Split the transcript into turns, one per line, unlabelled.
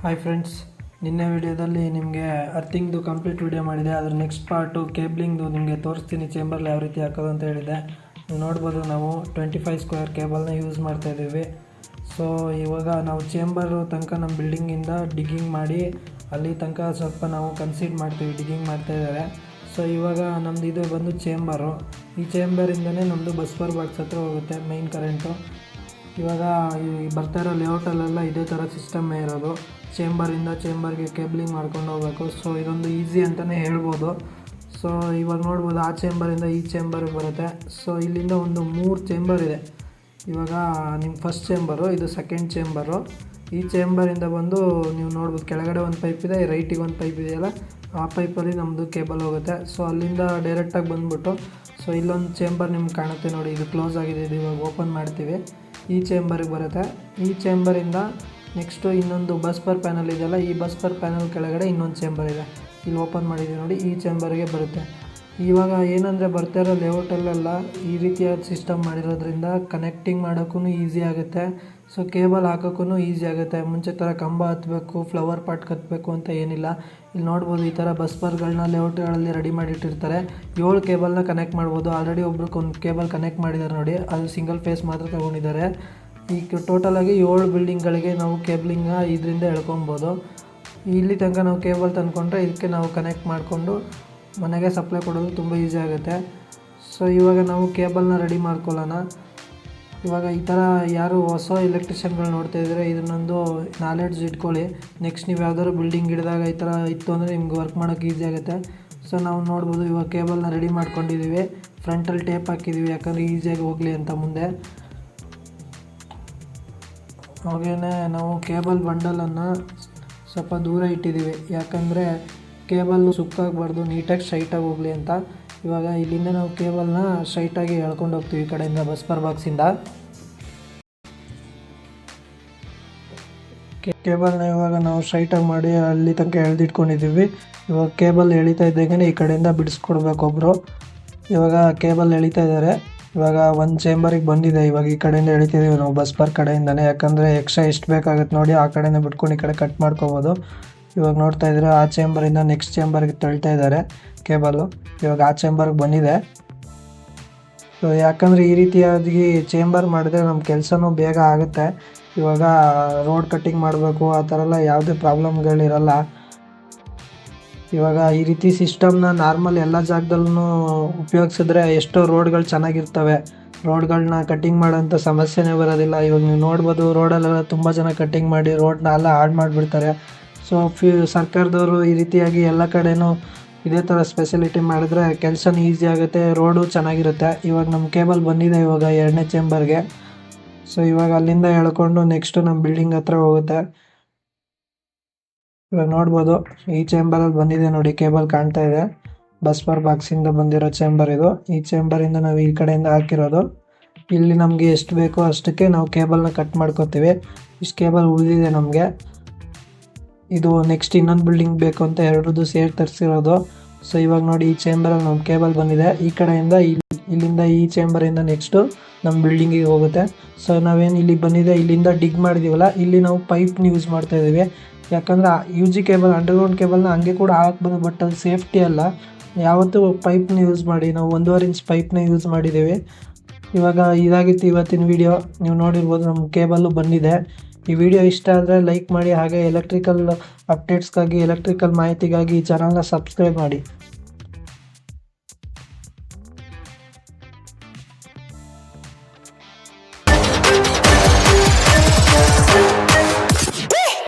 Hi friends, ನಿನ್ನೆ ವಿಡಿಯೋದಲ್ಲಿ ನಿಮಗೆ ಅರ್ಥಿಂಗ್ದು ಕಂಪ್ಲೀಟ್ ವಿಡಿಯೋ ಮಾಡಿದೆ. ಅದರ ನೆಕ್ಸ್ಟ್ ಪಾರ್ಟು ಕೇಬ್ಲಿಂಗ್ದು ನಿಮಗೆ ತೋರಿಸ್ತೀನಿ. ಚೇಂಬರ್ಲಿ ಯಾವ ರೀತಿ ಹಾಕೋದು ಅಂತ ಹೇಳಿದೆ. ನೀವು ನೋಡ್ಬೋದು, ನಾವು 25 ಸ್ಕ್ವೇರ್ ಕೇಬಲ್ನ ಯೂಸ್ ಮಾಡ್ತಾಯಿದ್ದೀವಿ. ಸೊ ಇವಾಗ ನಾವು ಚೇಂಬರು ತನಕ ನಮ್ಮ ಬಿಲ್ಡಿಂಗಿಂದ ಡಿಗ್ಗಿಂಗ್ ಮಾಡಿ ಅಲ್ಲಿ ತನಕ ಸ್ವಲ್ಪ ನಾವು ಕನ್ಸೀಡ್ ಮಾಡ್ತೀವಿ, ಡಿಗ್ಗಿಂಗ್ ಮಾಡ್ತಾಯಿದ್ದಾರೆ. ಸೊ ಇವಾಗ ನಮ್ಮದು ಇದು ಬಂದು ಚೇಂಬರು. ಈ ಚೇಂಬರಿಂದನೇ ನಮ್ಮದು ಬಸ್ ಬಾರ್ ಬಾಕ್ಸ್ ಹತ್ರ ಹೋಗುತ್ತೆ ಮೈನ್ ಕರೆಂಟು. ಇವಾಗ ಈ ಬರ್ತಾ ಇರೋ ಲೇಔಟಲ್ಲೆಲ್ಲ ಇದೇ ಥರ ಸಿಸ್ಟಮ್ಮೇ ಇರೋದು. ಚೇಂಬರಿಂದ ಚೇಂಬರ್ಗೆ ಕೇಬ್ಲಿಂಗ್ ಮಾಡ್ಕೊಂಡು ಹೋಗಬೇಕು. ಸೊ ಇದೊಂದು ಈಸಿ ಅಂತಲೇ ಹೇಳ್ಬೋದು. ಸೊ ಇವಾಗ ನೋಡ್ಬೋದು, ಆ ಚೇಂಬರಿಂದ ಈ ಚೇಂಬರ್ಗೆ ಬರುತ್ತೆ. ಸೊ ಇಲ್ಲಿಂದ ಒಂದು 3 ಚೇಂಬರ್ ಇದೆ. ಇವಾಗ ನಿಮ್ಮ ಫಸ್ಟ್ ಚೇಂಬರು, ಇದು ಸೆಕೆಂಡ್ ಚೇಂಬರು. ಈ ಚೇಂಬರಿಂದ ಬಂದು ನೀವು ನೋಡ್ಬೋದು, ಕೆಳಗಡೆ ಒಂದು ಪೈಪ್ ಇದೆ, ರೈಟಿಗೆ ಒಂದು ಪೈಪ್ ಇದೆಯಲ್ಲ, ಆ ಪೈಪಲ್ಲಿ ನಮ್ಮದು ಕೇಬಲ್ ಹೋಗುತ್ತೆ. ಸೊ ಅಲ್ಲಿಂದ ಡೈರೆಕ್ಟಾಗಿ ಬಂದುಬಿಟ್ಟು, ಸೊ ಇಲ್ಲೊಂದು ಚೇಂಬರ್ ನಿಮ್ಗೆ ಕಾಣುತ್ತೆ ನೋಡಿ, ಇದು ಕ್ಲೋಸ್ ಆಗಿದೆ, ಇದು ಇವಾಗ ಓಪನ್ ಮಾಡ್ತೀವಿ. ಈ ಚೇಂಬರ್ಗೆ ಬರುತ್ತೆ. ಈ ಚೇಂಬರಿಂದ ನೆಕ್ಸ್ಟು ಇನ್ನೊಂದು ಬಸ್ ಬಾರ್ ಪ್ಯಾನಲ್ ಇದೆಯಲ್ಲ, ಈ ಬಸ್ ಬಾರ್ ಪ್ಯಾನಲ್ ಕೆಳಗಡೆ ಇನ್ನೊಂದು ಚೇಂಬರ್ ಇದೆ, ಇಲ್ಲಿ ಓಪನ್ ಮಾಡಿದ್ದೀವಿ ನೋಡಿ, ಈ ಚೇಂಬರ್ಗೆ ಬರುತ್ತೆ. ಇವಾಗ ಏನಂದರೆ ಬರ್ತಾ ಇರೋ ಲೇಔಟಲ್ಲೆಲ್ಲ ಈ ರೀತಿಯಾದ ಸಿಸ್ಟಮ್ ಮಾಡಿರೋದ್ರಿಂದ ಕನೆಕ್ಟಿಂಗ್ ಮಾಡೋಕ್ಕೂ ಈಸಿ ಆಗುತ್ತೆ. ಸೊ ಕೇಬಲ್ ಹಾಕೋಕ್ಕೂ ಈಸಿ ಆಗುತ್ತೆ. ಮುಂಚೆ ಥರ ಕಂಬ ಹತ್ತಬೇಕು, ಫ್ಲವರ್ ಪಾಟ್ ಕಟ್ಟಬೇಕು ಅಂತ ಏನಿಲ್ಲ. ಇಲ್ಲಿ ನೋಡ್ಬೋದು, ಈ ಥರ ಬಸ್ ಬಾರ್ಗಳನ್ನ ಲೇಔಟ್ಗಳಲ್ಲಿ ರೆಡಿ ಮಾಡಿಟ್ಟಿರ್ತಾರೆ. 7 ಕೇಬಲ್ನ ಕನೆಕ್ಟ್ ಮಾಡ್ಬೋದು. ಆಲ್ರೆಡಿ ಒಬ್ರಿಗೆ ಒಂದು ಕೇಬಲ್ ಕನೆಕ್ಟ್ ಮಾಡಿದ್ದಾರೆ ನೋಡಿ, ಅದು ಸಿಂಗಲ್ ಫೇಸ್ ಮಾತ್ರ ತೊಗೊಂಡಿದ್ದಾರೆ. ಈಗ ಟೋಟಲಾಗಿ 7 ಬಿಲ್ಡಿಂಗ್ಗಳಿಗೆ ನಾವು ಕೇಬ್ಲಿಂಗ್ನ ಇದರಿಂದ ಎಳ್ಕೊಬೋದು. ಇಲ್ಲಿ ತನಕ ನಾವು ಕೇಬಲ್ ತಂದ್ಕೊಂಡ್ರೆ ಇದಕ್ಕೆ ನಾವು ಕನೆಕ್ಟ್ ಮಾಡಿಕೊಂಡು ಮನೆಗೆ ಸಪ್ಲೈ ಕೊಡೋದು ತುಂಬ ಈಸಿ ಆಗುತ್ತೆ. ಸೊ ಇವಾಗ ನಾವು ಕೇಬಲ್ನ ರೆಡಿ ಮಾಡ್ಕೊಳ್ಳೋಣ. ಇವಾಗ ಈ ಥರ ಯಾರು ಹೊಸ ಎಲೆಕ್ಟ್ರಿಷಿಯನ್ಗಳು ನೋಡ್ತಾ ಇದ್ದರೆ ಇದನ್ನೊಂದು ನಾಲೆಡ್ಜ್ ಇಟ್ಕೊಳ್ಳಿ. ನೆಕ್ಸ್ಟ್ ನೀವು ಯಾವ್ದಾದ್ರು ಬಿಲ್ಡಿಂಗ್ ಹಿಡಿದಾಗ ಈ ಥರ ಇತ್ತು ಅಂದರೆ ನಿಮ್ಗೆ ವರ್ಕ್ ಮಾಡೋಕ್ಕೆ ಈಸಿ ಆಗುತ್ತೆ. ಸೊ ನಾವು ನೋಡ್ಬೋದು, ಇವಾಗ ಕೇಬಲ್ನ ರೆಡಿ ಮಾಡ್ಕೊಂಡಿದ್ದೀವಿ. ಫ್ರಂಟಲ್ಲಿ ಟೇಪ್ ಹಾಕಿದ್ದೀವಿ, ಯಾಕಂದರೆ ಈಸಿಯಾಗಿ ಹೋಗಲಿ ಅಂತ ಮುಂದೆ. ಹಾಗೆಯೇ ನಾವು ಕೇಬಲ್ ಬಂಡಲನ್ನು ಸ್ವಲ್ಪ ದೂರ ಇಟ್ಟಿದ್ದೀವಿ, ಯಾಕಂದರೆ ಕೇಬಲ್ಲು ಸುಕ್ಕಾಗಬಾರ್ದು, ನೀಟಾಗಿ ಸ್ಟ್ರೈಟಾಗಿ ಹೋಗಲಿ ಅಂತ. ಇವಾಗ ಇಲ್ಲಿಂದ ನಾವು ಕೇಬಲ್ನ ಸ್ಟ್ರೈಟಾಗಿ ಎಳ್ಕೊಂಡು ಹೋಗ್ತೀವಿ ಈ ಕಡೆಯಿಂದ ಬಸ್ ಬಾರ್ ಬಾಕ್ಸಿಂದ. ಕೇಬಲ್ನ ಇವಾಗ ನಾವು ಸ್ಟ್ರೈಟಾಗಿ ಮಾಡಿ ಅಲ್ಲಿ ತನಕ ಎಳೆದಿಟ್ಕೊಂಡಿದ್ದೀವಿ. ಇವಾಗ ಕೇಬಲ್ ಎಳಿತಾ ಇದ್ದಾಗೇ ಈ ಕಡೆಯಿಂದ ಬಿಡಿಸ್ಕೊಡ್ಬೇಕು ಒಬ್ಬರು. ಇವಾಗ ಕೇಬಲ್ ಎಳಿತಾ ಇದ್ದಾರೆ. ಇವಾಗ ಒಂದು ಚೇಂಬರಿಗೆ ಬಂದಿದೆ. ಇವಾಗ ಈ ಕಡೆಯಿಂದ ಎಳಿತಿದ್ದೀವಿ ನಾವು ಬಸ್ ಬಾರ್ ಕಡೆಯಿಂದನೇ, ಯಾಕಂದರೆ ಎಕ್ಸ್ಟ್ರಾ ಎಷ್ಟು ಬೇಕಾಗುತ್ತೆ ನೋಡಿ, ಆ ಕಡೆಯಿಂದ ಬಿಟ್ಕೊಂಡು ಈ ಕಡೆ ಕಟ್ ಮಾಡ್ಕೋಬೋದು. ಇವಾಗ ನೋಡ್ತಾ ಇದ್ರೆ ಆ ಚೇಂಬರಿಂದ ನೆಕ್ಸ್ಟ್ ಚೇಂಬರ್ಗೆ ತಳ್ತಾ ಇದ್ದಾರೆ ಕೇಬಲ್ಲು. ಇವಾಗ ಆ ಚೇಂಬರ್ಗೆ ಬಂದಿದೆ. ಸೊ ಯಾಕಂದರೆ ಈ ರೀತಿಯಾಗಿ ಚೇಂಬರ್ ಮಾಡಿದ್ರೆ ನಮ್ಮ ಕೆಲಸನೂ ಬೇಗ ಆಗುತ್ತೆ. ಇವಾಗ ರೋಡ್ ಕಟ್ಟಿಂಗ್ ಮಾಡಬೇಕು, ಆ ಥರ ಎಲ್ಲ ಯಾವುದೇ ಪ್ರಾಬ್ಲಮ್ಗಳಿರಲ್ಲ. ಇವಾಗ ಈ ರೀತಿ ಸಿಸ್ಟಮ್ನ ನಾರ್ಮಲ್ ಎಲ್ಲ ಜಾಗದಲ್ಲೂ ಉಪಯೋಗಿಸಿದ್ರೆ ಎಷ್ಟೋ ರೋಡ್ಗಳು ಚೆನ್ನಾಗಿರ್ತವೆ. ರೋಡ್ಗಳನ್ನ ಕಟ್ಟಿಂಗ್ ಮಾಡೋಂಥ ಸಮಸ್ಯೆನೇ ಬರೋದಿಲ್ಲ. ಇವಾಗ ನೀವು ನೋಡ್ಬೋದು, ರೋಡಲ್ಲೆಲ್ಲ ತುಂಬ ಜನ ಕಟ್ಟಿಂಗ್ ಮಾಡಿ ರೋಡ್ನ ಎಲ್ಲ ಹಾಳು ಮಾಡಿಬಿಡ್ತಾರೆ. ಸೊ ಸರ್ಕಾರದವರು ಈ ರೀತಿಯಾಗಿ ಎಲ್ಲ ಕಡೆನೂ ಇದೇ ಥರ ಸ್ಪೆಷಾಲಿಟಿ ಮಾಡಿದ್ರೆ ಕೆಲಸನೂ ಈಸಿ ಆಗುತ್ತೆ, ರೋಡು ಚೆನ್ನಾಗಿರುತ್ತೆ. ಇವಾಗ ನಮ್ಮ ಕೇಬಲ್ ಬಂದಿದೆ ಇವಾಗ 2ನೇ ಚೇಂಬರ್ಗೆ. ಸೊ ಇವಾಗ ಅಲ್ಲಿಂದ ಎಳ್ಕೊಂಡು ನೆಕ್ಸ್ಟು ನಮ್ಮ ಬಿಲ್ಡಿಂಗ್ ಹತ್ರ ಹೋಗುತ್ತೆ. ಇವಾಗ ನೋಡ್ಬೋದು, ಈ ಚೇಂಬರಲ್ಲಿ ಬಂದಿದೆ ನೋಡಿ, ಕೇಬಲ್ ಕಾಣ್ತಾ ಇದೆ. ಬಸ್ ಬಾರ್ ಬಾಕ್ಸಿಂದ ಬಂದಿರೋ ಚೇಂಬರ್ ಇದು. ಈ ಚೇಂಬರಿಂದ ನಾವು ಈ ಕಡೆಯಿಂದ ಹಾಕಿರೋದು. ಇಲ್ಲಿ ನಮಗೆ ಎಷ್ಟು ಬೇಕೋ ಅಷ್ಟಕ್ಕೆ ನಾವು ಕೇಬಲ್ನ ಕಟ್ ಮಾಡ್ಕೋತೀವಿ. ಇಷ್ಟು ಕೇಬಲ್ ಉಳಿದಿದೆ ನಮಗೆ. ಇದು ನೆಕ್ಸ್ಟ್ ಇನ್ನೊಂದು ಬಿಲ್ಡಿಂಗ್ ಬೇಕು ಅಂತ ಎರಡರದ್ದು ಸೇರಿ ತರಿಸಿರೋದು. ಸೊ ಇವಾಗ ನೋಡಿ, ಈ ಚೇಂಬರಲ್ಲಿ ನಮ್ಮ ಕೇಬಲ್ ಬಂದಿದೆ. ಈ ಕಡೆಯಿಂದ ಇಲ್ಲಿಂದ ಈ ಚೇಂಬರಿಂದ ನೆಕ್ಸ್ಟು ನಮ್ಮ ಬಿಲ್ಡಿಂಗಿಗೆ ಹೋಗುತ್ತೆ. ಸೊ ನಾವೇನು ಇಲ್ಲಿ ಬಂದಿದೆ, ಇಲ್ಲಿಂದ ಡಿಗ್ ಮಾಡಿದ್ದೀವಲ್ಲ, ಇಲ್ಲಿ ನಾವು ಪೈಪ್ನ ಯೂಸ್ ಮಾಡ್ತಾಯಿದ್ದೀವಿ. ಯಾಕಂದರೆ UG ಕೇಬಲ್, ಅಂಡರ್ಗ್ರೌಂಡ್ ಕೇಬಲ್ನ ಹಂಗೆ ಕೂಡ ಹಾಕ್ಬೋದು, ಬಟ್ ಅದು ಸೇಫ್ಟಿ ಅಲ್ಲ. ಯಾವತ್ತೂ ಪೈಪ್ನ ಯೂಸ್ ಮಾಡಿ. ನಾವು 1.5 ಇಂಚ್ ಪೈಪ್ನ ಯೂಸ್ ಮಾಡಿದ್ದೀವಿ. ಇವಾಗ ಇದಾಗಿತ್ತು ಇವತ್ತಿನ ವಿಡಿಯೋ. ನೀವು ನೋಡಿರ್ಬೋದು, ನಮ್ಮ ಕೇಬಲ್ಲು ಬಂದಿದೆ. ಈ ವಿಡಿಯೋ ಇಷ್ಟ ಆದರೆ ಲೈಕ್ ಮಾಡಿ, ಹಾಗೆ ಎಲೆಕ್ಟ್ರಿಕಲ್ ಅಪ್ಡೇಟ್ಸ್ಗಾಗಿ, ಎಲೆಕ್ಟ್ರಿಕಲ್ ಮಾಹಿತಿಗಾಗಿ ಈ ಚಾನಲ್ನ ಸಬ್ಸ್ಕ್ರೈಬ್ ಮಾಡಿ.